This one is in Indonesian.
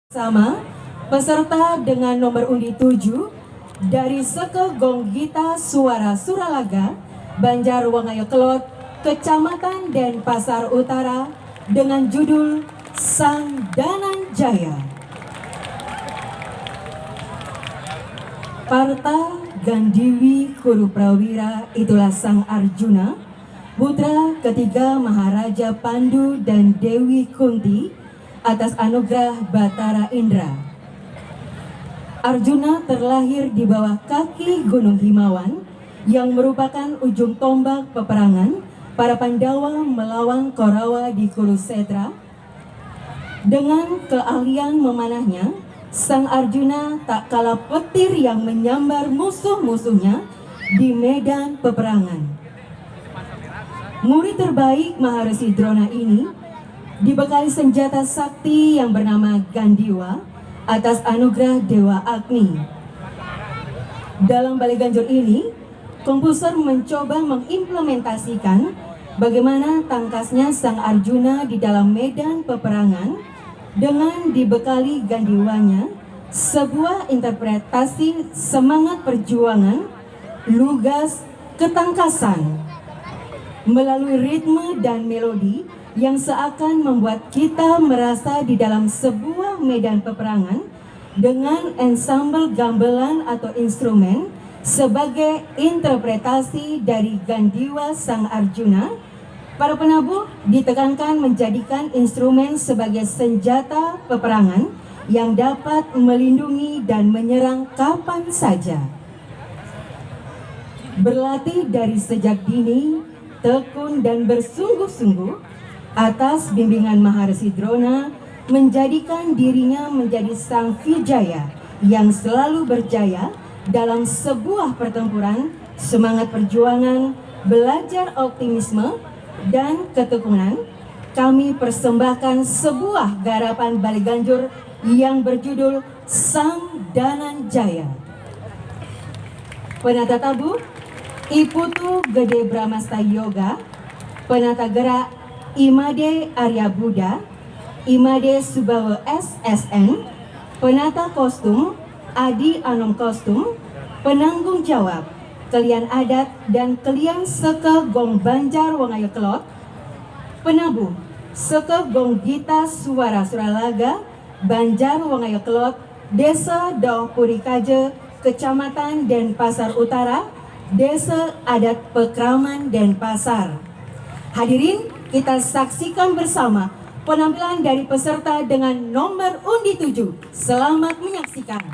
Sama peserta dengan nomor undi 7 dari Seke Gonggita Suara Suralaga, Banjarwangayo Kelot, Kecamatan Denpasar Utara dengan judul Sang Danan Jaya. Parta Gandiwi Kuru Prawira, itulah Sang Arjuna, putra ketiga Maharaja Pandu dan Dewi Kunti atas anugerah Batara Indra. Arjuna terlahir di bawah kaki Gunung Himawan yang merupakan ujung tombak peperangan para Pandawa melawan Korawa di Kurusetra. Dengan keahlian memanahnya, Sang Arjuna tak kalah petir yang menyambar musuh-musuhnya di medan peperangan. Murid terbaik Maharesi Drona ini dibekali senjata sakti yang bernama Gandiwa atas anugerah Dewa Agni. Dalam Balai Ganjur ini, komposer mencoba mengimplementasikan bagaimana tangkasnya Sang Arjuna di dalam medan peperangan dengan dibekali Gandiwanya, sebuah interpretasi semangat perjuangan, lugas, ketangkasan, melalui ritme dan melodi yang seakan membuat kita merasa di dalam sebuah medan peperangan dengan ensemble gamelan atau instrumen sebagai interpretasi dari Gandiwa Sang Arjuna. Para penabuh ditekankan menjadikan instrumen sebagai senjata peperangan yang dapat melindungi dan menyerang kapan saja. Berlatih dari sejak dini, tekun dan bersungguh-sungguh atas bimbingan Maharesi Drona, menjadikan dirinya menjadi sang Vijaya yang selalu berjaya dalam sebuah pertempuran, semangat perjuangan, belajar optimisme dan ketekunan. Kami persembahkan sebuah garapan Balai Ganjur yang berjudul Sang Danan Jaya. Penata tabu Iputu Gede Bramasta Yoga, penata gerak Imade Arya Buddha, Imade Subawa SSN, penata kostum Adi Anom Kostum, penanggung jawab Kelian Adat dan Kelian Seke Gong Banjarwangayo Kelot, penabuh Seke Gonggita Suara Suralaga, Banjarwangayo Kelot, Desa Doh Purikaje, Kecamatan Denpasar Utara, Desa Adat Pekraman Denpasar. Hadirin, kita saksikan bersama penampilan dari peserta dengan nomor undi 7. Selamat menyaksikan.